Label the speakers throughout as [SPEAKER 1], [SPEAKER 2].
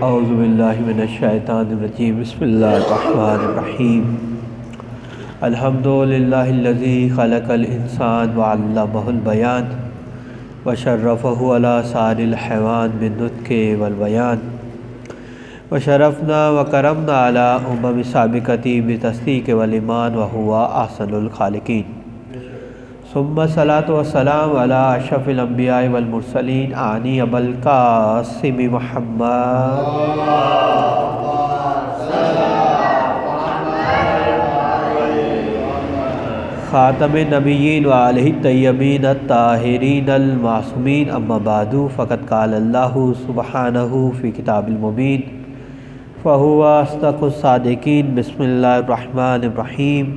[SPEAKER 1] اعوذ باللہ من الشیطان الرجیم بسم اللہ الرحمن الرحیم الحمد للہ الذی خلق الانسان وعلمہ البیان وشرفہ علی سائر الحیوان بالنطق والبیان وشرفنا وکرمنا علی امم سابقۃ بالتصدیق والایمان وہو احسن الخالقین ثم الصلاۃ والسلام علی اشرف الانبیاء والمرسلین آنی ابو القاسم محمد خاتم النبیین وآلہ الطیبین الطاہرین المعصومین اما بعد فقد قال اللہ سبحانہ فی کتاب المبین فہو اصدق الصادقین بسم اللہ الرحمن الرحیم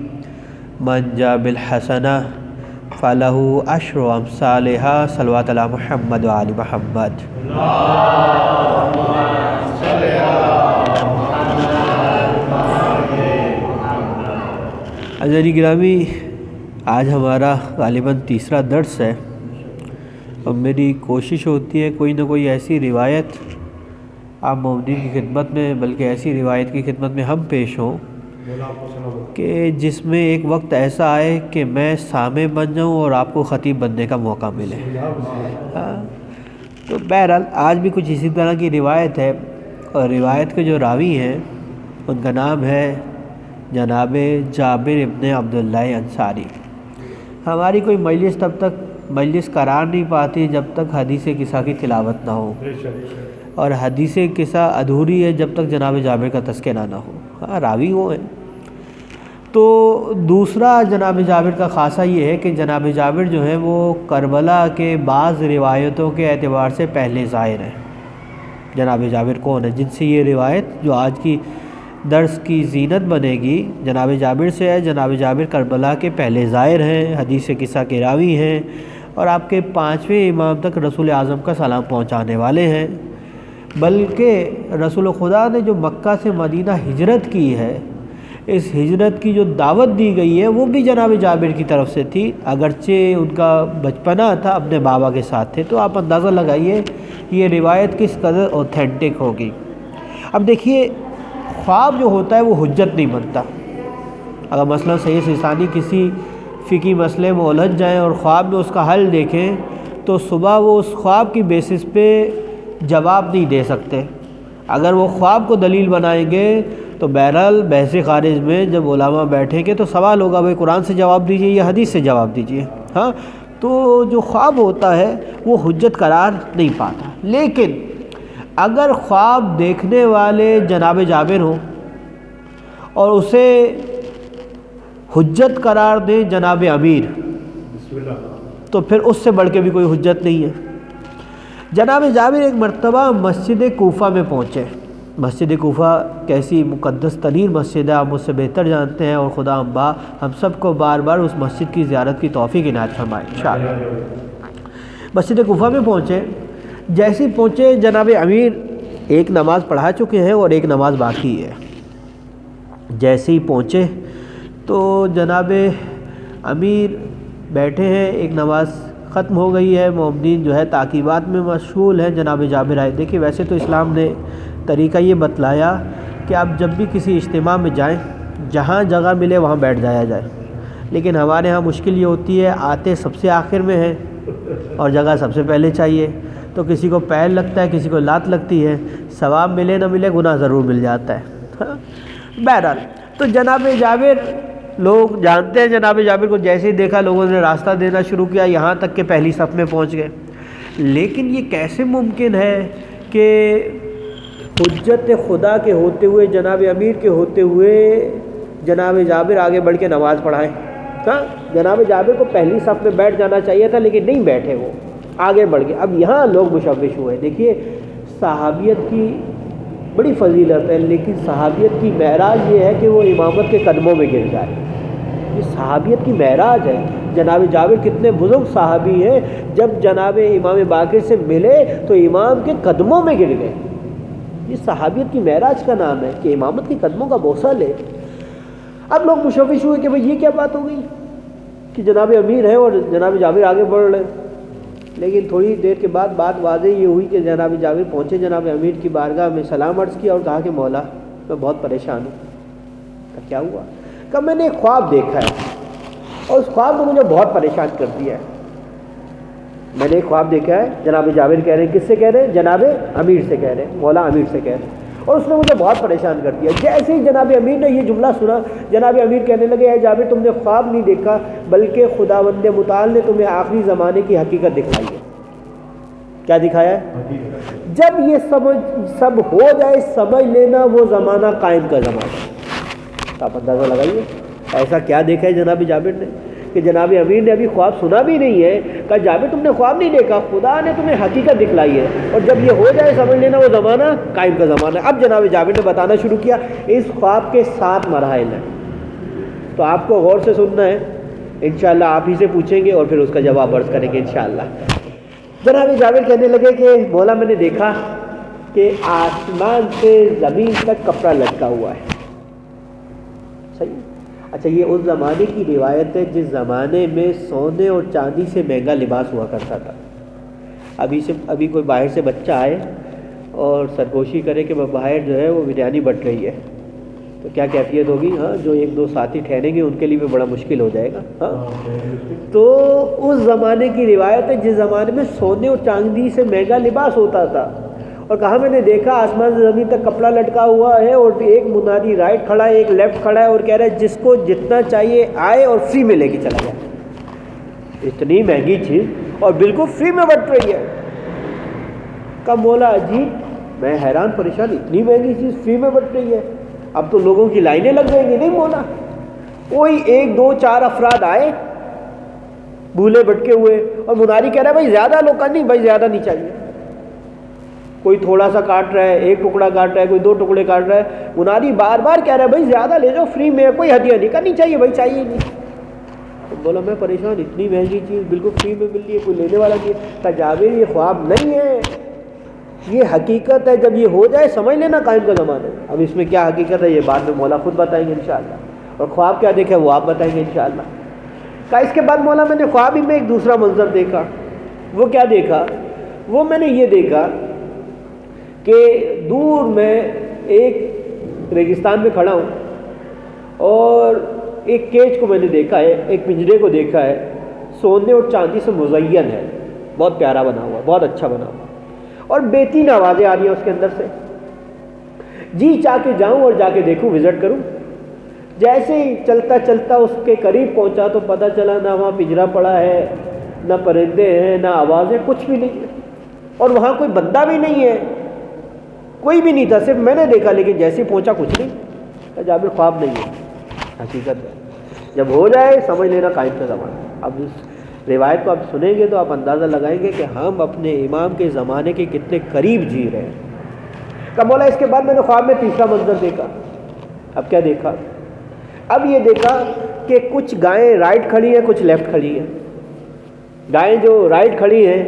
[SPEAKER 1] من جاء بالحسنہ فلہ عشر امثالہا صلوات علی محمد وآل محمد عزیزانی گرامی، آج ہمارا غالباً تیسرا درس ہے اور میری کوشش ہوتی ہے کوئی نہ کوئی ایسی روایت آپ مومنین کی خدمت میں، بلکہ ایسی روایت کی خدمت میں ہم پیش ہوں کہ جس میں ایک وقت ایسا آئے کہ میں سامع بن جاؤں اور آپ کو خطیب بننے کا موقع ملے۔ تو بہرحال آج بھی کچھ اسی طرح کی روایت ہے، اور روایت کے جو راوی ہیں ان کا نام ہے جناب جابر ابن عبداللہ انصاری۔ ہماری کوئی مجلس تب تک مجلس قرار نہیں پاتی جب تک حدیث قصہ کی تلاوت نہ ہو، اور حدیث قصہ ادھوری ہے جب تک جناب جابر کا تذکرہ نہ ہو۔ ہاں، راوی وہ ہیں۔ تو دوسرا جناب جابر کا خاصہ یہ ہے کہ جناب جابر جو ہیں وہ کربلا کے بعض روایتوں کے اعتبار سے پہلے ظاہر ہیں۔ جناب جابر کون ہے جن سے یہ روایت جو آج کی درس کی زینت بنے گی جناب جابر سے ہے۔ جناب جابر کربلا کے پہلے ظاہر ہیں، حدیث قصہ کے راوی ہیں، اور آپ کے 5ویں امام تک رسول اعظم کا سلام پہنچانے والے ہیں۔ بلکہ رسول خدا نے جو مکہ سے مدینہ ہجرت کی ہے، اس ہجرت کی جو دعوت دی گئی ہے وہ بھی جناب جابر کی طرف سے تھی، اگرچہ ان کا بچپنا تھا، اپنے بابا کے ساتھ تھے۔ تو آپ اندازہ لگائیے یہ روایت کس قدر اوتھینٹک ہوگی۔ اب دیکھیے، خواب جو ہوتا ہے وہ حجت نہیں بنتا۔ اگر مثلا صحیح سیستانی کسی فقہی مسئلے میں الجھ جائیں اور خواب میں اس کا حل دیکھیں تو صبح وہ اس خواب کی بیسس پہ جواب نہیں دے سکتے۔ اگر وہ خواب کو دلیل بنائیں گے تو بہرحال بحث خارج میں جب علماء بیٹھیں گے تو سوال ہوگا بھائی قرآن سے جواب دیجئے یا حدیث سے جواب دیجئے۔ ہاں، تو جو خواب ہوتا ہے وہ حجت قرار نہیں پاتا۔ لیکن اگر خواب دیکھنے والے جناب جابر ہوں اور اسے حجت قرار دیں جناب امیر، تو پھر اس سے بڑھ کے بھی کوئی حجت نہیں ہے۔ جناب جابر ایک مرتبہ مسجد کوفہ میں پہنچے۔ مسجد کوفہ کیسی مقدس ترین مسجد ہے، آپ مجھ سے بہتر جانتے ہیں، اور خدا امبا ہم سب کو بار بار اس مسجد کی زیارت کی توفیق عنایت فرمائے انشاءاللہ۔ مسجد کوفہ میں پہنچے، جیسے ہی پہنچے جناب امیر ایک نماز پڑھا چکے ہیں اور ایک نماز باقی ہے۔ جیسے ہی پہنچے تو جناب امیر بیٹھے ہیں، ایک نماز ختم ہو گئی ہے، مومنین جو ہے تعقیبات میں مشغول ہیں۔ جناب جابر آئے۔ دیکھیے، ویسے تو اسلام نے طریقہ یہ بتلایا کہ آپ جب بھی کسی اجتماع میں جائیں، جہاں جگہ ملے وہاں بیٹھ جایا جائے، لیکن ہمارے ہاں مشکل یہ ہوتی ہے آتے سب سے آخر میں ہیں اور جگہ سب سے پہلے چاہیے، تو کسی کو پیر لگتا ہے، کسی کو لات لگتی ہے، ثواب ملے نہ ملے گناہ ضرور مل جاتا ہے۔ بہرحال تو جناب جابر، لوگ جانتے ہیں جناب جابر کو، جیسے ہی دیکھا لوگوں نے راستہ دینا شروع کیا، یہاں تک کہ پہلی صف میں پہنچ گئے۔ لیکن یہ کیسے ممکن ہے کہ حجت خدا کے ہوتے ہوئے، جناب امیر کے ہوتے ہوئے جناب جابر آگے بڑھ کے نماز پڑھائیں؟ ہاں، جناب جابر کو پہلی صف میں بیٹھ جانا چاہیے تھا، لیکن نہیں بیٹھے، وہ آگے بڑھ گئے۔ اب یہاں لوگ مشوش ہوئے۔ دیکھیے، صحابیت کی بڑی فضیلت ہے، لیکن صحابیت کی معراج یہ ہے کہ وہ امامت کے قدموں میں گر جائے۔ یہ صحابیت کی معراج ہے۔ جناب جابر کتنے بزرگ صحابی ہیں، جب جناب امام باقر سے ملے تو امام کے قدموں میں گر گئے۔ یہ صحابیت کی معراج کا نام ہے کہ امامت کے قدموں کا بوسہ لے۔ اب لوگ مشوش ہوئے کہ بھئی یہ کیا بات ہو گئی کہ جناب امیر ہے اور جناب جابر آگے بڑھ رہے ہیں۔ لیکن تھوڑی دیر کے بعد بات واضح یہ ہوئی کہ جناب جابر پہنچے جناب امیر کی بارگاہ میں، سلام عرض کیا اور کہا کہ مولا میں بہت پریشان ہوں۔ کہ کیا ہوا؟ کہ میں نے ایک خواب دیکھا ہے اور اس خواب نے مجھے بہت پریشان کر دیا ہے۔ میں نے ایک خواب دیکھا ہے، جناب جابر کہہ رہے ہیں، کس سے کہہ رہے ہیں؟ جناب امیر سے کہہ رہے ہیں، مولا امیر سے کہہ رہے ہیں، اور اس نے مجھے بہت پریشان کر دیا۔ جیسے ہی جناب امیر نے یہ جملہ سنا، جناب امیر کہنے لگے، اے جابر تم نے خواب نہیں دیکھا بلکہ خداوند متعال نے تمہیں آخری زمانے کی حقیقت دکھائی ہے۔ کیا دکھایا ہے؟ جب یہ سب ہو جائے سمجھ لینا وہ زمانہ قائم کا زمانہ۔ آپ اندازہ لگائیے ایسا کیا دیکھا ہے جناب جابر نے کہ جناب امیر نے ابھی خواب سنا بھی نہیں ہے، کہا جابر تم نے خواب نہیں دیکھا، خدا نے تمہیں حقیقت دکھلائی ہے، اور جب یہ ہو جائے سمجھ لینا وہ زمانہ قائم کا زمانہ ہے۔ اب جناب جابر نے بتانا شروع کیا، اس خواب کے 7 مراحل ہیں، تو آپ کو غور سے سننا ہے، انشاءاللہ آپ ہی سے پوچھیں گے اور پھر اس کا جواب عرض کریں گے انشاءاللہ۔ جناب جابر کہنے لگے کہ مولا میں نے دیکھا کہ آسمان سے زمین تک کپڑا لٹکا ہوا ہے۔ صحیح؟ اچھا، یہ اس زمانے کی روایت ہے جس زمانے میں سونے اور چاندی سے مہنگا لباس ہوا کرتا تھا۔ ابھی کوئی باہر سے بچہ آئے اور سرگوشی کرے کہ باہر جو ہے وہ بریانی بٹ رہی ہے، تو کیا کیفیت ہوگی؟ ہاں، جو 1-2 ساتھی ٹھہریں گے ان کے لیے بھی بڑا مشکل ہو جائے گا۔ ہاں، تو اس زمانے کی روایت ہے جس زمانے میں سونے اور چاندی سے مہنگا لباس ہوتا تھا، اور کہا میں نے دیکھا آسمان سے زمین تک کپڑا لٹکا ہوا ہے، اور ایک منادی رائٹ کھڑا ہے، ایک لیفٹ کھڑا ہے، اور کہہ رہا ہے جس کو جتنا چاہیے آئے اور فری میں لے کے چلا جائے۔ اتنی مہنگی چیز اور بالکل فری میں بٹ رہی ہے۔ کا مولا عجیب، میں حیران پریشان، اتنی مہنگی چیز فری میں بٹ رہی ہے، اب تو لوگوں کی لائنیں لگ جائیں گی۔ نہیں مولا، کوئی 1-2-4 افراد آئے بھولے بھٹکے ہوئے، اور مناری کہہ رہا ہے بھائی زیادہ لوگ کا نہیں، بھائی زیادہ نہیں چاہیے۔ کوئی تھوڑا سا کاٹ رہا ہے، 1 ٹکڑا کاٹ رہا ہے، کوئی 2 ٹکڑے کاٹ رہا ہے، منادی بار بار کہہ رہا ہے بھائی زیادہ لے جاؤ، فری میں ہے، کوئی ہدیہ نہیں کرنی چاہیے بھائی، چاہیے نہیں۔ تو بولا میں پریشان، اتنی مہنگی چیز بالکل فری میں مل رہی ہے، کوئی لینے والا نہیں ہے۔ کہ جابر یہ خواب نہیں ہے، یہ حقیقت ہے، جب یہ ہو جائے سمجھ لینا قائم کا زمانہ ہے۔ اب اس میں کیا حقیقت ہے یہ بعد میں مولا خود بتائیں گے انشاءاللہ، اور خواب کیا دیکھا وہ آپ بتائیں گے انشاءاللہ۔ کہا اس کے بعد مولا میں نے خواب ہی میں ایک دوسرا منظر دیکھا۔ وہ کیا دیکھا؟ وہ میں نے یہ دیکھا کہ دور میں ایک ریگستان میں کھڑا ہوں، اور ایک کیج کو میں نے دیکھا ہے، ایک پنجرے کو دیکھا ہے، سونے اور چاندی سے مزین ہے، بہت پیارا بنا ہوا، بہت اچھا بنا ہوا، اور بےتین آوازیں آ رہی ہیں اس کے اندر سے۔ جی چاہ کے جاؤں اور جا کے دیکھوں، وزٹ کروں۔ جیسے ہی چلتا چلتا اس کے قریب پہنچا تو پتہ چلا نہ وہاں پنجرا پڑا ہے، نہ پرندے ہیں، نہ آوازیں، کچھ بھی نہیں ہے، اور وہاں کوئی بندہ بھی نہیں ہے، کوئی بھی نہیں تھا، صرف میں نے دیکھا، لیکن جیسے ہی پہنچا کچھ نہیں۔ جابر خواب نہیں ہے، حقیقت ہے، جب ہو جائے سمجھ لینا قائم کا زمانہ۔ اب اس روایت کو آپ سنیں گے تو آپ اندازہ لگائیں گے کہ ہم اپنے امام کے زمانے کے کتنے قریب جی رہے ہیں۔ کہ مولا اس کے بعد میں نے خواب میں تیسرا منظر دیکھا۔ اب کیا دیکھا؟ اب یہ دیکھا کہ کچھ گائیں رائٹ کھڑی ہیں، کچھ لیفٹ کھڑی ہیں۔ گائیں جو رائٹ کھڑی ہیں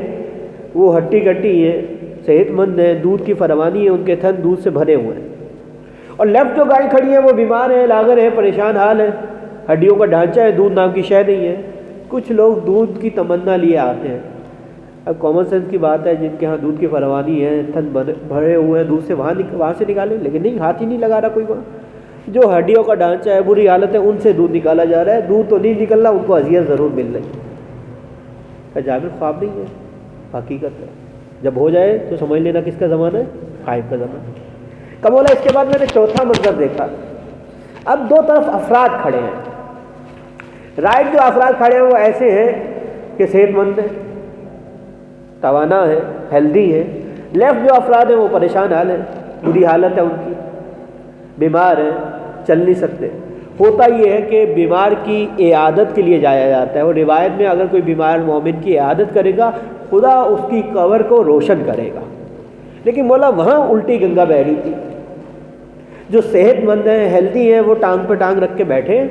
[SPEAKER 1] وہ ہٹی کٹی ہیں، صحت مند ہیں، دودھ کی فراوانی ہے، ان کے تھن دودھ سے بھرے ہوئے ہیں، اور لیفٹ جو گائیں کھڑی ہیں وہ بیمار ہیں، لاغر ہیں، پریشان حال ہیں، ہڈیوں کا ڈھانچہ ہے، دودھ نام کی شے نہیں ہے۔ کچھ لوگ دودھ کی تمنا لیے آتے ہیں، اب کامن سینس کی بات ہے، جن کے ہاں دودھ کی فراوانی ہے، تھن بھرے ہوئے ہیں دودھ سے، وہاں سے نکالیں، لیکن نہیں، ہاتھ ہی نہیں لگا رہا کوئی وہاں۔ جو ہڈیوں کا ڈھانچہ ہے، بری حالت ہے، ان سے دودھ نکالا جا رہا ہے، دودھ تو نہیں نکل رہا، ان کو اذیت ضرور مل رہی ہے۔ جابر خواب نہیں ہے، حقیقت ہے، جب ہو جائے تو سمجھ لینا کس کا زمانہ ہے؟ قائم کا زمانہ۔ کب بولا اس کے بعد میں نے چوتھا منظر دیکھا۔ اب دو طرف افراد کھڑے ہیں، رائٹ جو افراد کھڑے ہیں وہ ایسے ہیں کہ صحت مند ہیں، توانا ہے، ہیلدی ہے، لیفٹ جو افراد ہیں وہ پریشان حال ہیں، بری حالت ہے ان کی، بیمار ہیں، چل نہیں سکتے۔ ہوتا یہ ہے کہ بیمار کی عیادت کے لیے جایا جاتا ہے، اور روایت میں اگر کوئی بیمار مومن کی عیادت کرے گا خدا اس کی قبر کو روشن کرے گا، لیکن مولا وہاں الٹی گنگا بہہ رہی تھی۔ جو صحت مند ہیں، ہیلدی ہیں، وہ ٹانگ پہ ٹانگ رکھ کے بیٹھے ہیں،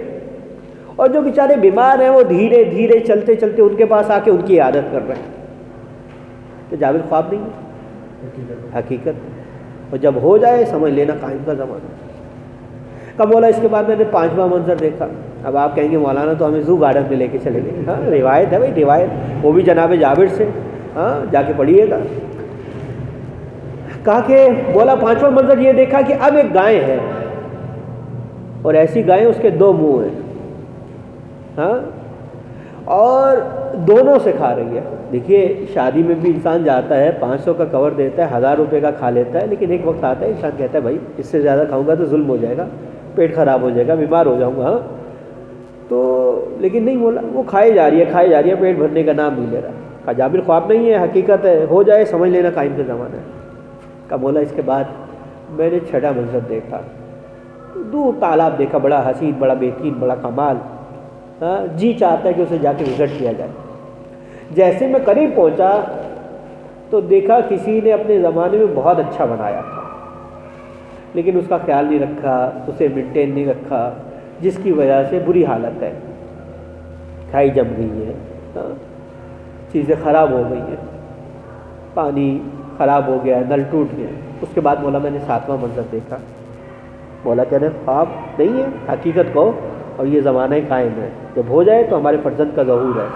[SPEAKER 1] اور جو بیچارے بیمار ہیں وہ دھیرے دھیرے چلتے چلتے ان کے پاس آ کے ان کی عیادت کر رہے ہیں۔ تو جابر خواب نہیں ہے، حقیقت، اور جب ہو جائے سمجھ لینا قائم کا زمانہ۔ کب بولا اس کے بعد میں نے پانچواں منظر دیکھا۔ اب آپ کہیں گے مولانا تو ہمیں زو گارڈن میں لے کے چلے گئے، ہاں روایت ہے بھائی، روایت وہ بھی جناب جابر سے ہاں جا کے پڑھیے گا. کہا کہ بولا پانچواں منظر یہ دیکھا کہ اب ایک گائے ہے اور ایسی گائے اس کے 2 منہ ہیں, ہاں, اور دونوں سے کھا رہی ہے. دیکھیے شادی میں بھی انسان جاتا ہے 500 کا کور دیتا ہے, 1000 روپے کا کھا لیتا ہے, لیکن ایک وقت آتا ہے انسان کہتا ہے بھائی اس سے زیادہ کھاؤں گا تو ظلم ہو جائے گا, پیٹ خراب ہو جائے گا, بیمار ہو جاؤں گا. ہاں تو لیکن نہیں بولا, وہ کھائی جا رہی ہے, پیٹ بھرنے کا نام نہیں لے رہا. کہا جابر خواب نہیں ہے, حقیقت ہے, ہو جائے سمجھ لینا قائم کا زمانہ ہے. کہا بولا اس کے بعد میں نے 6واں منظر دیکھا, دور تالاب دیکھا, بڑا حسین, بڑا بہترین, بڑا کمال. ہاں جی چاہتا ہے کہ اسے جا کے وزٹ کیا جائے. جیسے میں قریب پہنچا تو دیکھا کسی نے اپنے زمانے میں بہت اچھا بنایا تھا, لیکن اس کا خیال نہیں رکھا, اسے مینٹین نہیں رکھا, جس کی وجہ سے بری حالت ہے. کھائی جم گئی ہے, چیزیں خراب ہو گئی ہیں, پانی خراب ہو گیا, نل ٹوٹ گیا. اس کے بعد بولا میں نے 7واں منظر دیکھا. بولا کہ خواب نہیں ہے, حقیقت کہو, اور یہ زمانہ قائم ہے, جب ہو جائے تو ہمارے فرزند کا ظہور ہے.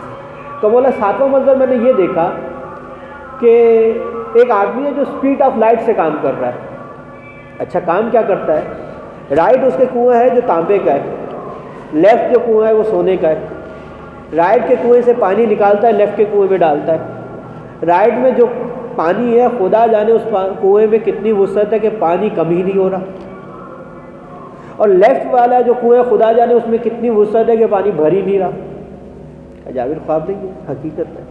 [SPEAKER 1] تو بولا 7واں منظر میں نے یہ دیکھا کہ ایک آدمی ہے جو اسپیڈ آف لائٹ سے کام کر رہا ہے. اچھا کام کیا کرتا ہے؟ رائٹ اس کے کنواں ہے جو تانبے کا ہے, لیفٹ جو کنواں ہے وہ سونے کا ہے. رائٹ کے کنویں سے پانی نکالتا ہے, لیفٹ کے کنویں میں ڈالتا ہے. رائٹ میں جو پانی ہے خدا جانے اس کنویں میں کتنی وسعت ہے کہ پانی کم ہی نہیں ہو رہا, اور لیفٹ والا جو کنویں خدا جانے اس میں کتنی وسعت ہے کہ پانی بھر ہی نہیں رہا. جابر خواب نہیں ہے, حقیقت ہے.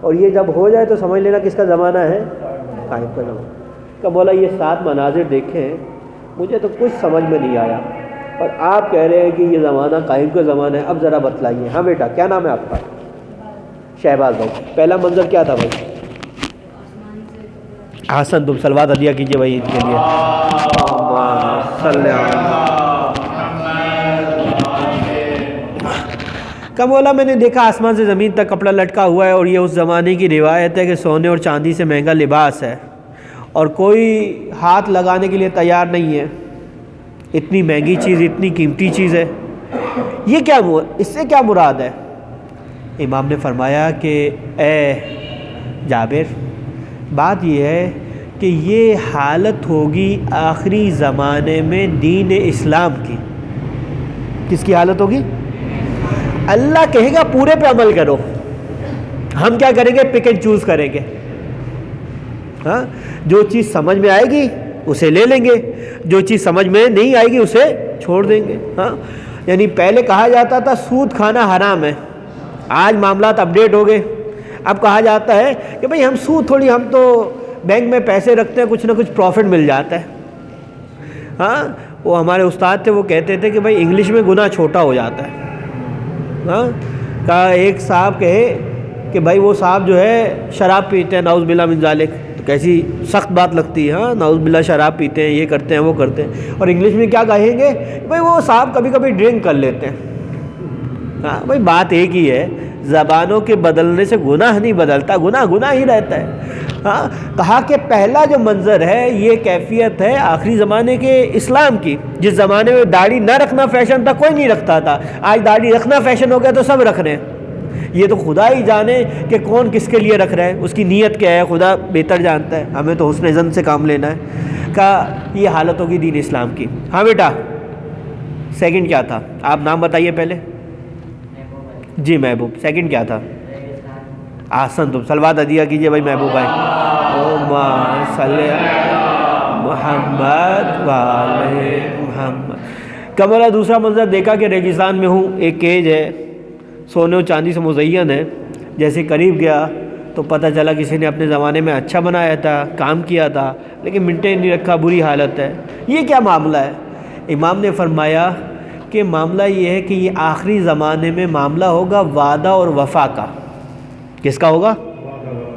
[SPEAKER 1] اور یہ جب ہو جائے تو سمجھ لینا کس کا زمانہ ہے, قائم کا زمانہ. کہ بولا یہ 7 مناظر دیکھے ہیں, مجھے تو کچھ سمجھ میں نہیں آیا, اور آپ کہہ رہے ہیں کہ یہ زمانہ قائم کا زمانہ ہے. اب ذرا بتلائیے. ہاں بیٹا کیا نام ہے آپ کا؟ شہباز بھائی. پہلا منظر کیا تھا بھائی؟ حسن تم صلوات عطیہ کیجیے بھائی ان کے لیے. کب بولا میں نے دیکھا آسمان سے زمین تک کپڑا لٹکا ہوا ہے, اور یہ اس زمانے کی روایت ہے کہ سونے اور چاندی سے مہنگا لباس ہے, اور کوئی ہاتھ لگانے کے لیے تیار نہیں ہے. اتنی مہنگی چیز, اتنی قیمتی چیز ہے, یہ کیا اس سے کیا مراد ہے؟ امام نے فرمایا کہ اے جابر, بات یہ ہے کہ یہ حالت ہوگی آخری زمانے میں دین اسلام کی. کس کی حالت ہوگی؟ اللہ کہے گا پورے پہ عمل کرو, ہم کیا کریں گے؟ پک اینڈ چوز کریں گے. ہاں جو چیز سمجھ میں آئے گی اسے لے لیں گے, جو چیز سمجھ میں نہیں آئے گی اسے چھوڑ دیں گے. ہاں یعنی پہلے کہا جاتا تھا سود کھانا حرام ہے, آج معاملات اپڈیٹ ہو گئے. اب کہا جاتا ہے کہ بھئی ہم سود تھوڑی, ہم تو بینک میں پیسے رکھتے ہیں, کچھ نہ کچھ پروفٹ مل جاتا ہے. ہاں وہ ہمارے استاد تھے, وہ کہتے تھے کہ بھئی انگلش میں گناہ چھوٹا ہو جاتا ہے. ہاں کہا ایک صاحب کہے کہ بھائی وہ صاحب جو ہے شراب پیتے ہیں, نعوذ باللہ من ذالک, تو کیسی سخت بات لگتی ہے. ہاں نعوذ باللہ شراب پیتے ہیں, یہ کرتے ہیں, وہ کرتے ہیں, اور انگلش میں کیا کہیں گے؟ بھائی وہ صاحب کبھی کبھی ڈرنک کر لیتے ہیں. ہاں بھائی بات ایک ہی ہے, زبانوں کے بدلنے سے گناہ نہیں بدلتا, گناہ ہی رہتا ہے. ہاں کہا کہ پہلا جو منظر ہے یہ کیفیت ہے آخری زمانے کے اسلام کی. جس زمانے میں داڑھی نہ رکھنا فیشن تھا, کوئی نہیں رکھتا تھا, آج داڑھی رکھنا فیشن ہو گیا تو سب رکھ رہے ہیں. یہ تو خدا ہی جانے کہ کون کس کے لیے رکھ رہا ہے, اس کی نیت کیا ہے خدا بہتر جانتا ہے, ہمیں تو حسن ظن سے کام لینا ہے. کہا یہ حالت ہوگی دین اسلام کی. ہاں بیٹا سیکنڈ کیا تھا؟ آپ نام بتائیے پہلے. جی محبوب. سیکنڈ کیا تھا؟ آسن تم صلوات عطیہ کیجیے بھائی محبوب بھائی. اللہم صلی محمد وعلی محمد. کمرہ دوسرا منظر دیکھا کہ ریگستان میں ہوں, ایک کیج ہے, سونے و چاندی سے مزین ہے. جیسے قریب گیا تو پتہ چلا کسی نے اپنے زمانے میں اچھا بنایا تھا, کام کیا تھا, لیکن مینٹین نہیں رکھا, بری حالت ہے. یہ کیا معاملہ ہے؟ امام نے فرمایا کہ معاملہ یہ ہے کہ یہ آخری زمانے میں معاملہ ہوگا وعدہ اور وفا کا. کس کا ہوگا؟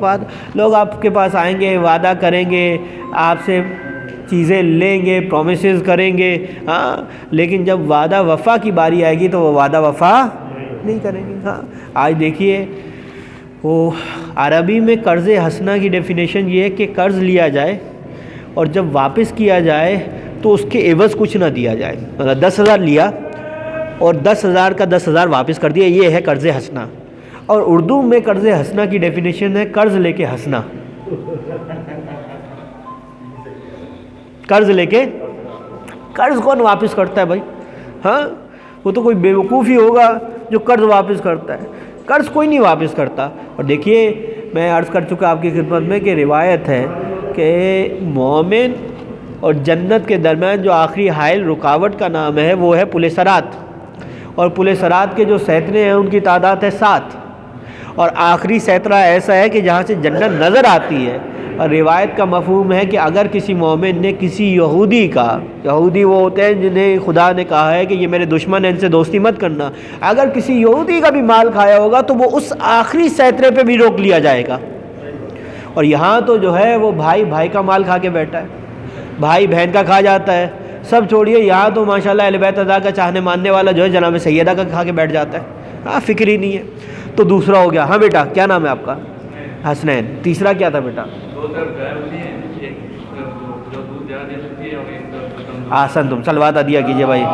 [SPEAKER 1] وعدہ. لوگ آپ کے پاس آئیں گے, وعدہ کریں گے, آپ سے چیزیں لیں گے, پرومسز کریں گے, ہاں, لیکن جب وعدہ وفا کی باری آئے گی تو وہ وعدہ وفا نہیں کریں گے. ہاں آج دیکھیے وہ عربی میں قرض حسنہ کی ڈیفینیشن یہ ہے کہ قرض لیا جائے اور جب واپس کیا جائے تو اس کے عوض کچھ نہ دیا جائے. 10,000 لیا اور 10,000 کا 10,000 واپس کر دیا, یہ ہے قرض حسنہ. اور اردو میں قرض حسنہ کی ڈیفینیشن ہے قرض لے کے ہنسنا. قرض لے کے قرض کون واپس کرتا ہے بھائی؟ ہاں وہ تو کوئی بیوقوف ہی ہوگا جو قرض واپس کرتا ہے. قرض کوئی نہیں واپس کرتا. اور دیکھیے میں عرض کر چکا آپ کی خدمت میں کہ روایت ہے کہ مومن اور جنت کے درمیان جو آخری حائل رکاوٹ کا نام ہے وہ ہے پل صراط. اور پل صراط کے جو سیطرے ہیں ان کی تعداد ہے 7. اور آخری سیطرہ ایسا ہے کہ جہاں سے جنت نظر آتی ہے. اور روایت کا مفہوم ہے کہ اگر کسی مومن نے کسی یہودی کا، یہودی وہ ہوتے ہیں جنہیں خدا نے کہا ہے کہ یہ میرے دشمن ہیں ان سے دوستی مت کرنا، اگر کسی یہودی کا بھی مال کھایا ہوگا تو وہ اس آخری سیطرے پہ بھی روک لیا جائے گا. اور یہاں تو جو ہے وہ بھائی بھائی کا مال کھا کے بیٹھا ہے، بھائی بہن کا کھا جاتا ہے. سب چھوڑیے، یہاں تو ماشاءاللہ اہل بیت ادا کا چاہنے ماننے والا جو ہے جناب سیدہ کا کھا کے بیٹھ جاتا ہے. ہاں فکر ہی نہیں ہے. تو دوسرا ہو گیا. ہاں بیٹا کیا نام ہے آپ کا؟ حسنین. تیسرا کیا تھا بیٹا؟ آسن تم صلوات عدیہ کیجئے بھائی.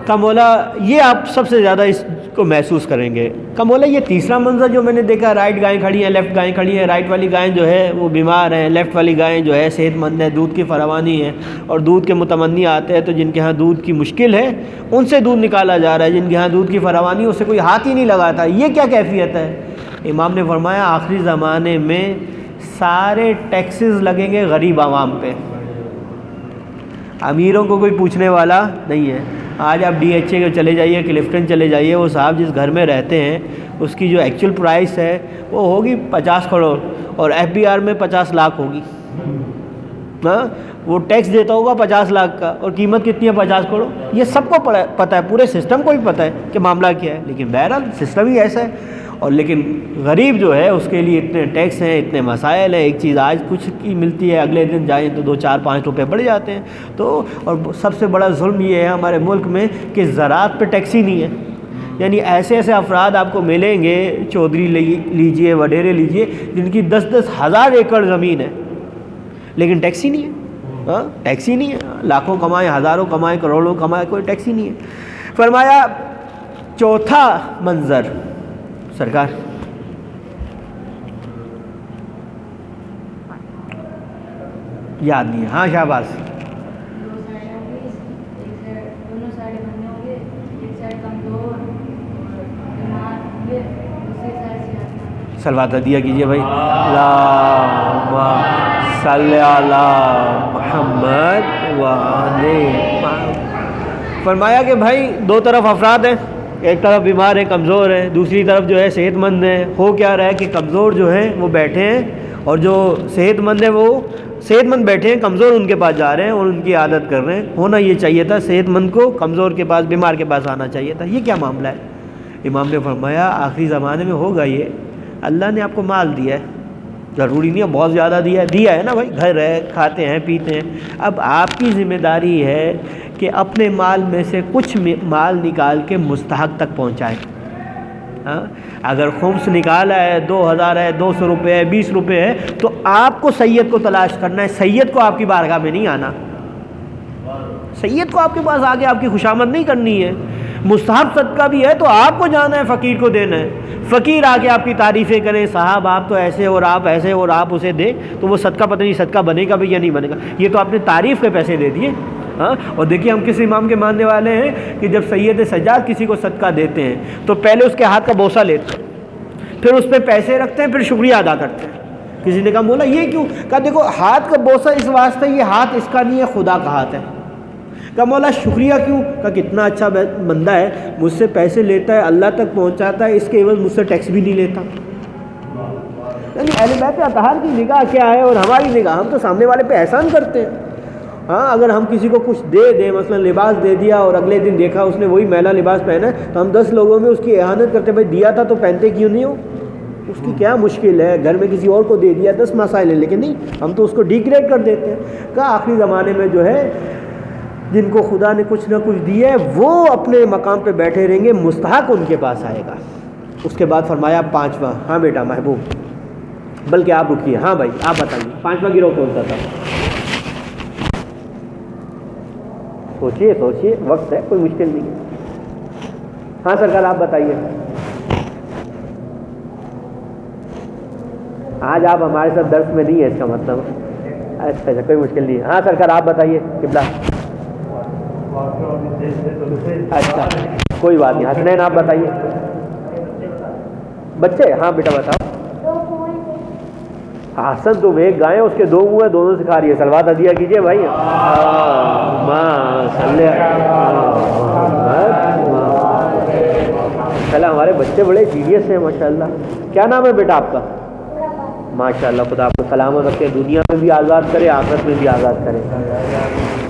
[SPEAKER 1] کمولا یہ آپ سب سے زیادہ اس کو محسوس کریں گے. کمولا یہ تیسرا منظر جو میں نے دیکھا، رائٹ گائیں کھڑی ہیں، لیفٹ گائیں کھڑی ہیں. رائٹ والی گائیں جو ہے وہ بیمار ہیں، لیفٹ والی گائیں جو ہے صحت مند ہے، دودھ کی فراوانی ہے. اور دودھ کے متمنی آتے ہیں تو جن کے ہاں دودھ کی مشکل ہے ان سے دودھ نکالا جا رہا ہے، جن کے ہاں دودھ کی فراوانی ہے اس سے کوئی ہاتھ ہی نہیں لگاتا. یہ کیا کیفیت ہے؟ امام نے فرمایا آخری زمانے میں سارے ٹیکسز لگیں گے غریب عوام پہ، امیروں کو کوئی پوچھنے والا نہیں ہے. آج آپ ڈی ایچ اے کے چلے جائیے، کلفٹن چلے جائیے، وہ صاحب جس گھر میں رہتے ہیں اس کی جو ایکچوئل پرائس ہے وہ ہوگی 50 کروڑ اور ایف بی آر میں 50 لاکھ ہوگی. ہاں وہ ٹیکس دیتا ہوگا 50 لاکھ کا اور قیمت کتنی ہے 50 کروڑ. یہ سب کو پتہ ہے، پورے سسٹم کو بھی پتہ ہے کہ معاملہ کیا ہے، لیکن بہرحال سسٹم ہی ایسا ہے. اور لیکن غریب جو ہے اس کے لیے اتنے ٹیکس ہیں، اتنے مسائل ہیں. ایک چیز آج کچھ کی ملتی ہے، اگلے دن جائیں تو 2 4 5 روپے بڑھ جاتے ہیں. تو اور سب سے بڑا ظلم یہ ہے ہمارے ملک میں کہ زراعت پہ ٹیکس ہی نہیں ہے. یعنی ایسے ایسے افراد آپ کو ملیں گے، چودھری لیجئے، وڈیرے لیجئے، جن کی 10 ہزار ایکڑ زمین ہے لیکن ٹیکس ہی نہیں ہے. ہاں ٹیکس ہی نہیں ہے. لاکھوں کمائے، ہزاروں کمائے، کروڑوں کمائے، کوئی ٹیکس ہی نہیں ہے. فرمایا چوتھا منظر سرکار یاد نہیں ہے. ہاں شہباز. صلوات عدیہ کیجئے بھائی. اللہم صلی علی محمد وعلی محمد. فرمایا کہ بھائی 2 طرف افراد ہیں، ایک طرف بیمار ہے، کمزور ہے، دوسری طرف جو ہے صحت مند ہے. ہو کیا رہا ہے کہ کمزور جو ہے وہ بیٹھے ہیں اور جو صحت مند ہے وہ صحت مند بیٹھے ہیں، کمزور ان کے پاس جا رہے ہیں اور ان کی عادت کر رہے ہیں. ہونا یہ چاہیے تھا صحت مند کو کمزور کے پاس، بیمار کے پاس آنا چاہیے تھا. یہ کیا معاملہ ہے؟ امام نے فرمایا آخری زمانے میں ہوگا یہ. اللہ نے آپ کو مال دیا ہے، ضروری نہیں ہے بہت زیادہ دیا ہے نا بھائی، گھر ہے، کھاتے ہیں پیتے ہیں. اب آپ کی ذمہ داری ہے کہ اپنے مال میں سے کچھ مال نکال کے مستحق تک پہنچائیں. ہاں اگر خمس نکالا ہے، 2000 ہے، 200 روپے ہے، 20 روپے ہے، تو آپ کو سید کو تلاش کرنا ہے. سید کو آپ کی بارگاہ میں نہیں آنا، سید کو آپ کے پاس آگے آپ کی خوشامد نہیں کرنی ہے. مستحب صدقہ بھی ہے تو آپ کو جانا ہے، فقیر کو دینا ہے. فقیر آ کے آپ کی تعریفیں کریں، صاحب آپ تو ایسے اور آپ ایسے اور آپ اسے دیں، تو وہ صدقہ پتہ نہیں صدقہ بنے گا بھی یا نہیں بنے گا. یہ تو آپ نے تعریف کے پیسے دے دیے. ہاں اور دیکھیے ہم کس امام کے ماننے والے ہیں کہ جب سید سجاد کسی کو صدقہ دیتے ہیں تو پہلے اس کے ہاتھ کا بوسہ لیتے ہیں، پھر اس پہ پیسے رکھتے ہیں، پھر شکریہ ادا کرتے ہیں. کسی نے کہا مولا یہ کیوں؟ کہا دیکھو ہاتھ کا بوسہ اس واسطے، یہ ہاتھ اس کا نہیں ہے، خدا کا ہاتھ ہے. کہا مولا شکریہ کیوں؟ کہا کتنا اچھا بندہ ہے، مجھ سے پیسے لیتا ہے، اللہ تک پہنچاتا ہے، اس کے عوض مجھ سے ٹیکس بھی نہیں لیتا. یعنی اہل بیت اطہار کی نگاہ کیا ہے اور ہماری نگاہ، ہم تو سامنے والے پہ احسان کرتے ہیں. ہاں اگر ہم کسی کو کچھ دے دیں، مثلا لباس دے دیا اور اگلے دن دیکھا اس نے وہی میلا لباس پہنا ہے، تو ہم 10 لوگوں میں اس کی احانت کرتے، بھائی دیا تھا تو پہنتے کیوں نہیں ہو؟ اس کی کیا مشکل ہے؟ گھر میں کسی اور کو دے دیا، 10 مسائل ہیں، لیکن نہیں، ہم تو اس کو ڈیگریڈ کر دیتے ہیں. کہا آخری زمانے میں جو ہے جن کو خدا نے کچھ نہ کچھ دیا ہے وہ اپنے مقام پہ بیٹھے رہیں گے، مستحق ان کے پاس آئے گا. اس کے بعد فرمایا 5واں. ہاں بیٹا محبوب، بلکہ آپ رکیے. ہاں بھائی آپ بتائیے 5واں گروہ کون سا تھا؟ سوچیے سوچیے، وقت ہے، کوئی مشکل نہیں ہے۔ ہاں سرکار آپ بتائیے، آج آپ ہمارے ساتھ درس میں نہیں ہے اس کا مطلب؟ اچھا اچھا، کوئی مشکل نہیں ہے۔ ہاں سرکار آپ بتائیے قبلہ۔ اچھا کوئی بات نہیں، حسنین آپ بتائیے۔ بچے؟ ہاں بیٹا بتاؤ۔ حسن تم ایک گائے، اس کے دو منہ ہیں، دونوں سکھا رہی ہے، سلوات ہدیہ کیجیے بھائی۔ چلا ہمارے بچے بڑے جینیس ہیں ماشاءاللہ۔ کیا نام ہے بیٹا آپ کا؟ ماشاءاللہ، خدا آپ کو سلامت رکھے، دنیا میں بھی آزاد کرے، آخرت میں بھی آزاد کرے۔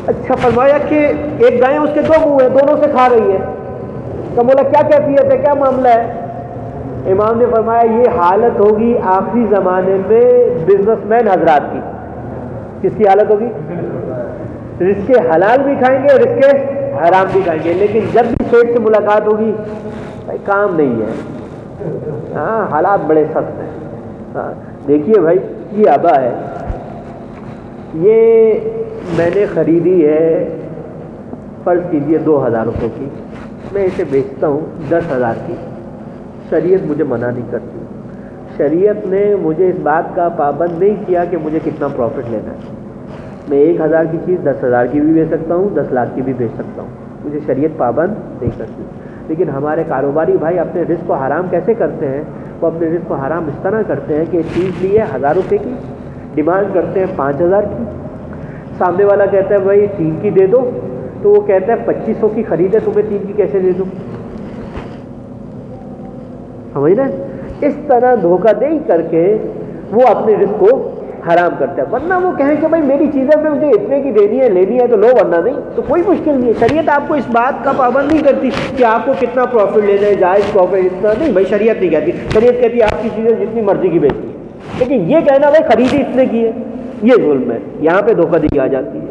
[SPEAKER 1] اچھا فرمایا کہ ایک گائے اس کے دو منہ ہیں، دونوں سے کھا رہی ہے، تو بولا کیا کیفیت ہے، کیا معاملہ ہے؟ امام نے فرمایا یہ حالت ہوگی آخری زمانے میں بزنس مین حضرات کی۔ کس کی حالت ہوگی؟ رزق حلال بھی کھائیں گے، رزق حرام بھی کھائیں گے، لیکن جب بھی سیٹ سے ملاقات ہوگی بھائی کام نہیں ہے۔ ہاں حالات بڑے سخت ہیں۔ ہاں دیکھیے بھائی، یہ ابا ہے، یہ میں نے خریدی ہے، فرض کیجیے 2000 روپے کی، میں اسے بیچتا ہوں 10,000 کی۔ شریعت مجھے منع نہیں کرتی، شریعت نے مجھے اس بات کا پابند نہیں کیا کہ مجھے کتنا پروفٹ لینا ہے۔ میں 1000 کی چیز 10,000 کی بھی بیچ سکتا ہوں، 10 لاکھ کی بھی بیچ سکتا ہوں، مجھے شریعت پابند نہیں کرتی۔ لیکن ہمارے کاروباری بھائی اپنے رزق کو حرام کیسے کرتے ہیں؟ وہ اپنے رزق کو حرام اس طرح کرتے ہیں کہ چیز لی ہے 1000 روپے کی، ڈیمانڈ کرتے ہیں 5000 کی، سامنے والا کہتا ہے بھائی 3 کی دے دو، تو وہ کہتا ہے 2500 کی خرید ہے، تمہیں 3 کی کیسے دے دوں؟ سمجھ رہے ہیں؟ اس طرح دھوکہ دہی کر کے وہ اپنے رزق کو حرام کرتا ہے۔ ورنہ وہ کہیں کہ بھائی میری چیزیں میں مجھے اتنے کی دینی ہے، لینی ہے تو لو، ورنہ نہیں، تو کوئی مشکل نہیں ہے۔ شریعت آپ کو اس بات کا پابند نہیں کرتی کہ آپ کو کتنا پروفٹ لینا ہے، جائز پروفٹ اتنا نہیں، بھائی شریعت نہیں کہتی۔ شریعت کہتی ہے آپ کی چیزیں جتنی مرضی کی بیچی ہے، لیکن یہ کہنا بھائی خریدی اتنے کی ہے، یہ ظلم ہے، یہاں پہ دھوکہ دہی آ جاتی ہے۔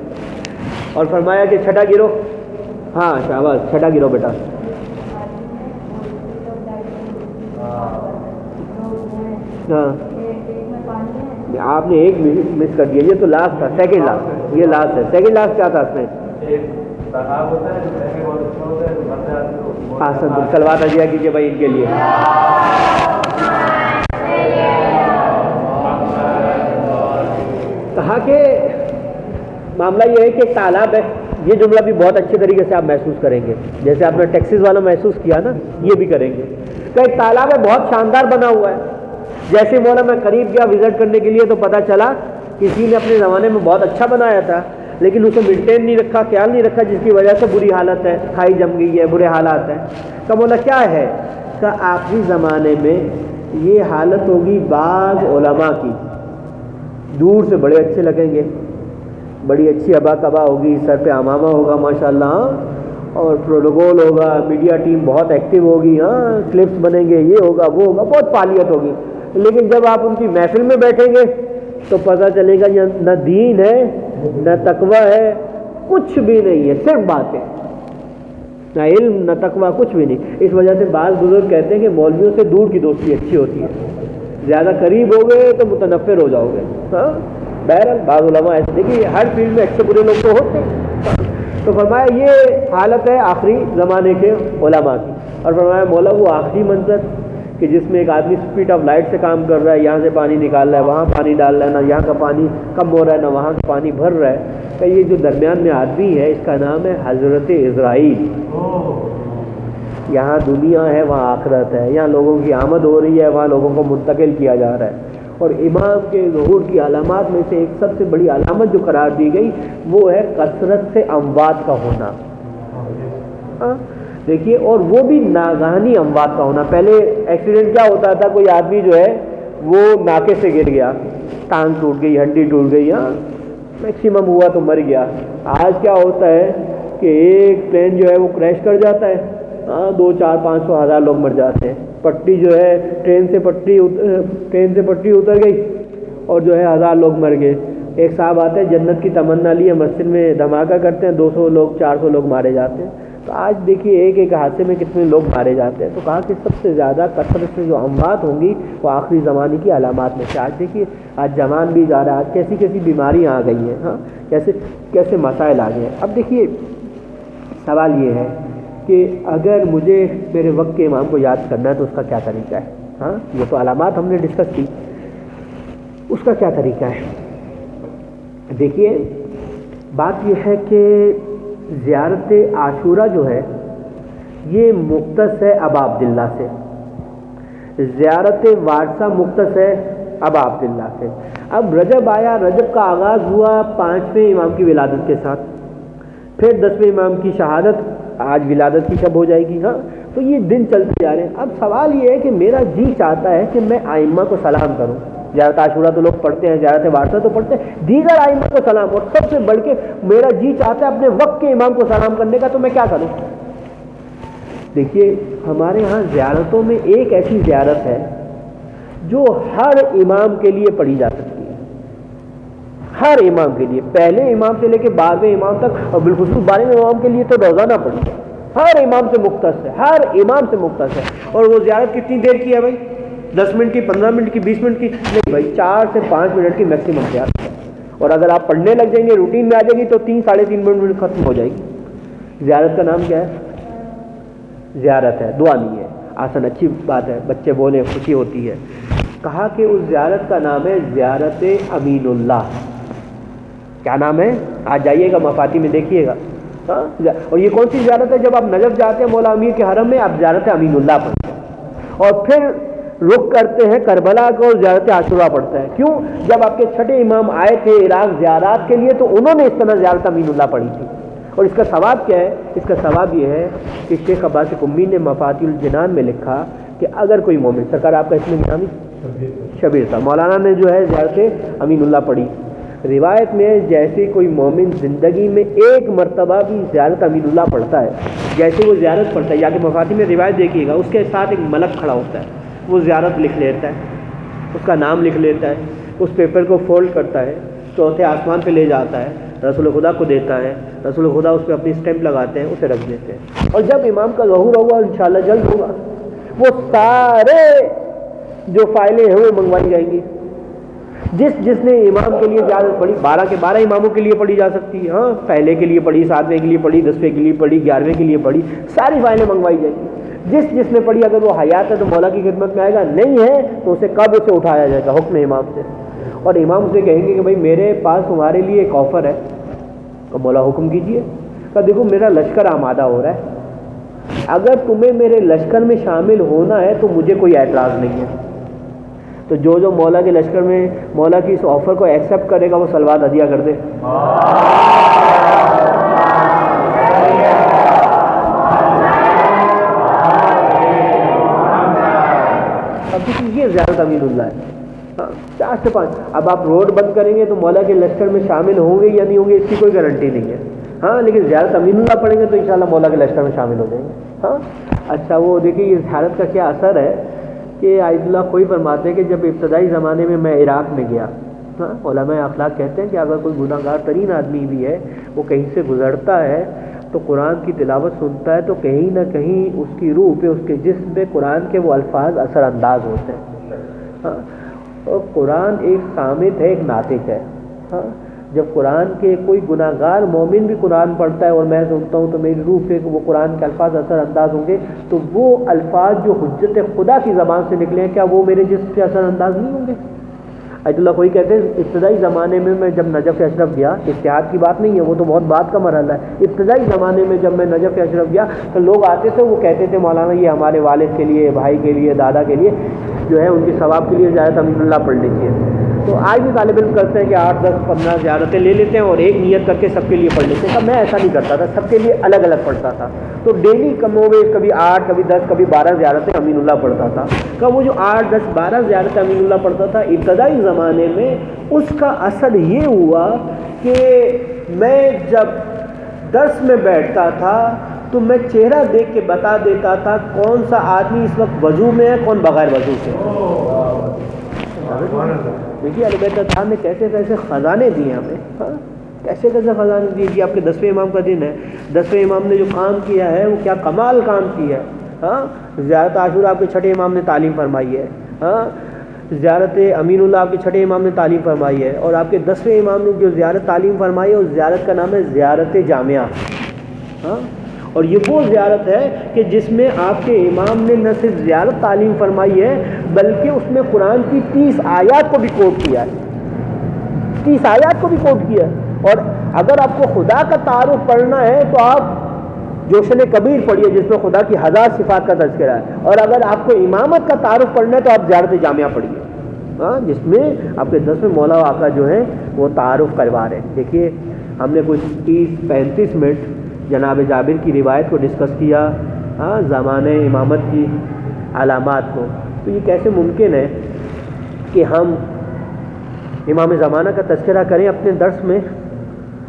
[SPEAKER 1] اور فرمایا کہ چھٹا گرو، ہاں شاباش، چھٹا گرو بیٹا۔ ہاں آپ نے ایک مس کر دیا، یہ تو لاسٹ تھا، سیکنڈ لاسٹ، یہ لاسٹ ہے۔ سیکنڈ لاسٹ کیا تھا اس میں؟ ہاں سر سلوات ہدیہ کیجیے بھائی ان کے لیے۔ کہا کہ معاملہ یہ ہے کہ ایک تالاب ہے، یہ جملہ بھی بہت اچھے طریقے سے آپ محسوس کریں گے، جیسے آپ نے ٹیکسیز والا محسوس کیا نا، یہ بھی کریں گے۔ کہ ایک تالاب ہے، بہت شاندار بنا ہوا ہے، جیسے مولا میں قریب گیا وزٹ کرنے کے لیے تو پتہ چلا کسی نے اپنے زمانے میں بہت اچھا بنایا تھا، لیکن اسے مینٹین نہیں رکھا، خیال نہیں رکھا، جس کی وجہ سے بری حالت ہے، کھائی جم گئی ہے، برے حالات ہیں۔ کہ مولا کیا ہے؟ کہ آخری زمانے میں یہ حالت ہوگی بعض علماء کی، دور سے بڑے اچھے لگیں گے، بڑی اچھی ابا کبا ہوگی، سر پہ امامہ ہوگا ماشاءاللہ، اور پروٹوکول ہوگا، میڈیا ٹیم بہت ایکٹیو ہوگی، ہاں کلپس بنیں گے، یہ ہوگا وہ ہوگا، بہت فعالیت ہوگی۔ لیکن جب آپ ان کی محفل میں بیٹھیں گے تو پتہ چلے گا نہ دین ہے نہ تقوی ہے، کچھ بھی نہیں ہے، صرف باتیں، نہ علم نہ تقوی، کچھ بھی نہیں۔ اس وجہ سے بعض بزرگ کہتے ہیں کہ مولویوں سے دور کی دوستی اچھی ہوتی ہے، زیادہ قریب ہو گئے تو متنفر ہو جاؤ گے۔ ہاں بہرحال بعض علماء ایسے، دیکھیے ہر فیلڈ میں اچھے برے لوگ تو ہوتے ہیں۔ تو فرمایا یہ حالت ہے آخری زمانے کے علماء کی، اور فرمایا مولا وہ آخری منظر کہ جس میں ایک آدمی اسپیڈ آف لائٹ سے کام کر رہا ہے، یہاں سے پانی نکال رہا ہے، وہاں پانی ڈال رہا ہے، نہ یہاں کا پانی کم ہو رہا ہے نہ وہاں کا پانی بھر رہا ہے۔ کہ یہ جو درمیان میں آدمی ہے اس کا نام ہے حضرت اسرائیل۔ یہاں دنیا ہے وہاں آخرت ہے، یہاں لوگوں کی آمد ہو رہی ہے، وہاں لوگوں کو منتقل کیا جا رہا ہے۔ اور امام کے ظہور کی علامات میں سے ایک سب سے بڑی علامت جو قرار دی گئی وہ ہے کثرت سے اموات کا ہونا۔ دیکھیے، اور وہ بھی ناگہانی اموات کا ہونا۔ پہلے ایکسیڈنٹ کیا ہوتا تھا، کوئی آدمی جو ہے وہ ناکے سے گر گیا، ٹانگ ٹوٹ گئی، ہڈی ٹوٹ گئی، ہاں میکسیمم ہوا تو مر گیا۔ آج کیا ہوتا ہے کہ ایک پلین جو ہے وہ کریش کر جاتا ہے، 200 400 500 1000 لوگ مر جاتے ہیں۔ پٹی جو ہے ٹرین سے پٹی اتر گئی اور جو ہے 1000 لوگ مر گئے۔ ایک صاحب آتے ہیں جنت کی تمنا لیے مسجد میں دھماکہ کرتے ہیں، 200 لوگ 400 لوگ مارے جاتے ہیں۔ تو آج دیکھیے ایک ایک حادثے میں کتنے لوگ مارے جاتے ہیں۔ تو کہا کہ سب سے زیادہ کثرت سے جو اموات ہوں گی وہ آخری زمانے کی علامات میں سے۔ آج دیکھیے آج زمان بھی جا رہا ہے، آج کیسی کیسی بیماریاں آ گئی ہیں، ہاں کیسے مسائل آ گئے ہیں۔ اب دیکھیے سوال یہ ہے کہ اگر مجھے میرے وقت کے امام کو یاد کرنا ہے تو اس کا کیا طریقہ ہے؟ ہاں یہ تو علامات ہم نے ڈسکس کی، اس کا کیا طریقہ ہے؟ دیکھیے بات یہ ہے کہ زیارت عاشورہ جو ہے یہ مختص ہے ابا عبداللہ سے، زیارت وارثہ مختص ہے ابا عبداللہ سے۔ اب رجب آیا، رجب کا آغاز ہوا 5ویں امام کی ولادت کے ساتھ، پھر 10ویں امام کی شہادت، آج ولادت کی شب ہو جائے گی، ہاں تو یہ دن چلتے جا رہے ہیں۔ اب سوال یہ ہے کہ میرا جی چاہتا ہے کہ میں ائمہ کو سلام کروں، زیارت عاشورہ تو لوگ پڑھتے ہیں، زیارت وارثہ تو پڑھتے ہیں، دیگر ائمہ کو سلام، اور سب سے بڑھ کے میرا جی چاہتا ہے اپنے وقت کے امام کو سلام کرنے کا، تو میں کیا کروں؟ دیکھیے ہمارے ہاں زیارتوں میں ایک ایسی زیارت ہے جو ہر امام کے لیے پڑھی جا سکتی ہے، ہر امام کے لیے، پہلے امام سے لے کے 12ویں امام تک، اور بالخصوص 12ویں امام کے لیے تو روزانہ پڑھی ہے، ہر امام سے مختص ہے، ہر امام سے مختص ہے۔ اور وہ زیارت کتنی دیر کی ہے بھائی؟ 10 منٹ کی، 15 منٹ کی، 20 منٹ کی؟ نہیں بھائی، 4 سے 5 منٹ کی میکسیمم زیارت ہے، اور اگر آپ پڑھنے لگ جائیں گے، روٹین میں آ جائیں گی تو 3 ساڑھے 3 منٹ میں ختم ہو جائے گی۔ زیارت کا نام کیا ہے؟ زیارت ہے، دعا نہیں ہے۔ آسان، اچھی بات ہے، بچے بولے خوشی ہوتی ہے۔ کہا کہ اس زیارت کا نام ہے زیارت امین اللہ۔ کیا نام ہے؟ آج جائیے گا مفاتی میں دیکھیے گا، ہاں۔ اور یہ کون سی زیارت ہے؟ جب آپ نجف جاتے ہیں مولا امیر کے حرم میں، آپ زیارت امین اللہ پڑھتے ہیں، اور پھر رخ کرتے ہیں کربلا کو، اور زیارت عاشورہ پڑھتے ہیں۔ کیوں؟ جب آپ کے چھٹے امام آئے تھے عراق زیارات کے لیے تو انہوں نے اس طرح زیارت امین اللہ پڑھی تھی۔ اور اس کا ثواب کیا ہے؟ اس کا ثواب یہ ہے کہ شیخ عباس قمی نے مفاتیح الجنان میں لکھا کہ اگر کوئی مومن، سرکار آپ کا اسم گرامی شبیر صاحب، مولانا نے جو ہے زیارت امین اللہ پڑھی، روایت میں جیسے کوئی مومن زندگی میں ایک مرتبہ بھی زیارت امین اللہ پڑھتا ہے، جیسے وہ زیارت پڑھتا ہے، یا کہ مفاتیح میں روایت دیکھیے گا، اس کے ساتھ ایک ملک کھڑا ہوتا ہے، وہ زیارت لکھ لیتا ہے، اس کا نام لکھ لیتا ہے، اس پیپر کو فولڈ کرتا ہے، چوتھے آسمان پہ لے جاتا ہے، رسول خدا کو دیتا ہے، رسول خدا اس پہ اپنی اسٹیمپ لگاتے ہیں، اسے رکھ دیتے ہیں۔ اور جب امام کا ظہور ہوگا، انشاءاللہ جلد ہوگا، وہ سارے جو فائلیں ہیں وہ منگوائی جائیں گی۔ جس نے امام کے لیے زیارت پڑھی، 12 کے 12 اماموں کے لیے پڑھی جا سکتی ہے، ہاں، پہلے کے لیے پڑھی، 7ویں کے لیے پڑھی، 10ویں کے لیے پڑھی، 11ویں کے لیے پڑھی، ساری فائلیں منگوائی جائیں گی۔ جس نے پڑھی، اگر وہ حیات ہے تو مولا کی خدمت میں آئے گا، نہیں ہے تو اسے قبر سے اٹھایا جائے گا حکم امام سے، اور امام سے کہیں گے کہ بھائی میرے پاس تمہارے لیے ایک آفر ہے، تو مولا حکم کیجیے۔ کہ دیکھو میرا لشکر آمادہ ہو رہا ہے، اگر تمہیں میرے لشکر میں شامل ہونا ہے تو مجھے کوئی اعتراض نہیں ہے۔ تو جو مولا کے لشکر میں مولا کی اس آفر کو ایکسیپٹ کرے گا وہ صلوات ہدیہ کر دے۔ اب یہ زیارت امین اللہ ہے، 4 سے 5۔ اب آپ روڈ بند کریں گے تو مولا کے لشکر میں شامل ہوں گے یا نہیں ہوں گے اس کی کوئی گارنٹی نہیں ہے، ہاں، لیکن زیارت امین اللہ پڑھیں گے تو انشاءاللہ مولا کے لشکر میں شامل ہو جائیں گے، ہاں۔ اچھا، وہ دیکھیے یہ زیارت کا کیا اثر ہے کہ عائد اللہ کوئی فرماتے ہیں کہ جب ابتدائی زمانے میں عراق میں گیا، ہاں، علماء اخلاق کہتے ہیں کہ اگر کوئی گناہ گار ترین آدمی بھی ہے، وہ کہیں سے گزرتا ہے تو قرآن کی تلاوت سنتا ہے تو کہیں نہ کہیں اس کی روح پہ، اس کے جسم پہ قرآن کے وہ الفاظ اثر انداز ہوتے ہیں، ہاں۔ اور قرآن ایک صامت ہے، ایک ناطق ہے، ہاں۔ جب قرآن کے کوئی گناہ گار مومن بھی قرآن پڑھتا ہے اور میں سنتا ہوں تو میری روح پہ وہ قرآن کے الفاظ اثر انداز ہوں گے، تو وہ الفاظ جو حجت خدا کی زبان سے نکلے ہیں کیا وہ میرے جسم پہ اثر انداز نہیں ہوں گے؟ عید اللہ کوئی کہتے ہیں ابتدائی زمانے میں جب نجف اشرف گیا، اتحاد کی بات نہیں ہے، وہ تو بہت بعد کا مرحلہ ہے، ابتدائی زمانے میں جب میں نجف اشرف گیا تو لوگ آتے تھے، وہ کہتے تھے مولانا یہ ہمارے والد کے لیے، بھائی کے لیے، دادا کے لیے جو ہے ان کی ثواب کے لیے زیارت امین اللہ پڑھ لیجیے۔ تو آج بھی طالب علم کرتے ہیں کہ 8، 10، 15 زیارتیں لے لیتے ہیں اور ایک نیت کر کے سب کے لیے پڑھ لیتے ہیں۔ میں ایسا نہیں کرتا تھا، سب کے لیے الگ الگ پڑھتا تھا، تو ڈیلی کم و بیش کبھی 8، کبھی 10، کبھی 12 زیارتیں امین اللہ پڑھتا تھا۔ کہ وہ جو 8، 10، 12 زیارتیں امین اللہ پڑھتا تھا، ابتدائی زمانے میں اس کا اثر یہ ہوا کہ میں جب درس میں بیٹھتا تھا تو میں چہرہ دیکھ کے بتا دیتا تھا کون سا آدمی اس وقت وضو میں ہے، کون بغیر وضو سے۔ دیکھیے اہل بیت اطہار نے کیسے کیسے خزانے دیے ہمیں، ہاں، کیسے کیسے خزانے دیے۔ یہ آپ کے 10ویں امام کا دن ہے، 10ویں امام نے جو کام کیا ہے وہ کیا کمال کام کیا ہے، ہاں۔ زیارت عاشورہ آپ کے چھٹے امام نے تعلیم فرمائی ہے، ہاں۔ زیارت امین اللہ آپ کے چھٹے امام نے تعلیم فرمائی ہے، اور آپ کے 10ویں امام نے جو زیارت تعلیم فرمائی ہے اس زیارت کا نام ہے زیارت جامعہ، ہاں۔ اور یہ وہ زیارت ہے کہ جس میں آپ کے امام نے نہ صرف زیارت تعلیم فرمائی ہے بلکہ اس میں قرآن کی 30 آیات کو بھی کوٹ کیا ہے، 30 آیات کو بھی کوٹ کیا ہے۔ اور اگر آپ کو خدا کا تعارف پڑھنا ہے تو آپ جوشن کبیر پڑھیے جس میں خدا کی 1000 صفات کا تذکرہ ہے، اور اگر آپ کو امامت کا تعارف پڑھنا ہے تو آپ زیارت جامعہ پڑھیے، جس میں آپ کے 10 میں مولا آقا جو ہیں وہ تعارف کروا رہے ہیں۔ دیکھیے ہم نے کچھ 30-35 منٹ جناب جابر کی روایت کو ڈسکس کیا، زمانہ امامت کی علامات کو، تو یہ کیسے ممکن ہے کہ ہم امام زمانہ کا تذکرہ کریں اپنے درس میں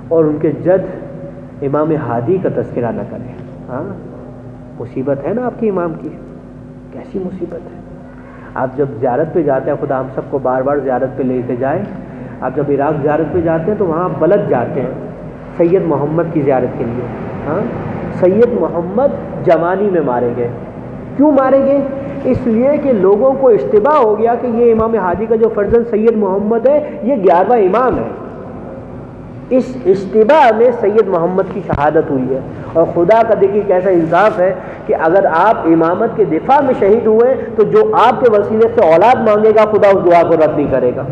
[SPEAKER 1] اور ان کے جد امام ہادی کا تذکرہ نہ کریں؟ مصیبت ہے نا آپ کے امام کی، کیسی مصیبت ہے۔ آپ جب زیارت پہ جاتے ہیں، خدا ہم سب کو بار بار زیارت پہ لے کے جائے، آپ جب عراق زیارت پہ جاتے ہیں تو وہاں بلد جاتے ہیں سید محمد کی زیارت کے لیے۔ سید محمد جوانی میں مارے گئے، کیوں مارے گئے؟ اس لیے کہ لوگوں کو اشتباہ ہو گیا کہ یہ امام ہادی کا جو فرزند سید محمد ہے یہ 11واں امام ہے۔ اس اشتباہ میں سید محمد کی شہادت ہوئی ہے، اور خدا کا دیکھیے کیسا انصاف ہے کہ اگر آپ امامت کے دفاع میں شہید ہوئے تو جو آپ کے وسیلے سے اولاد مانگے گا خدا اس دعا کو رد نہیں کرے گا۔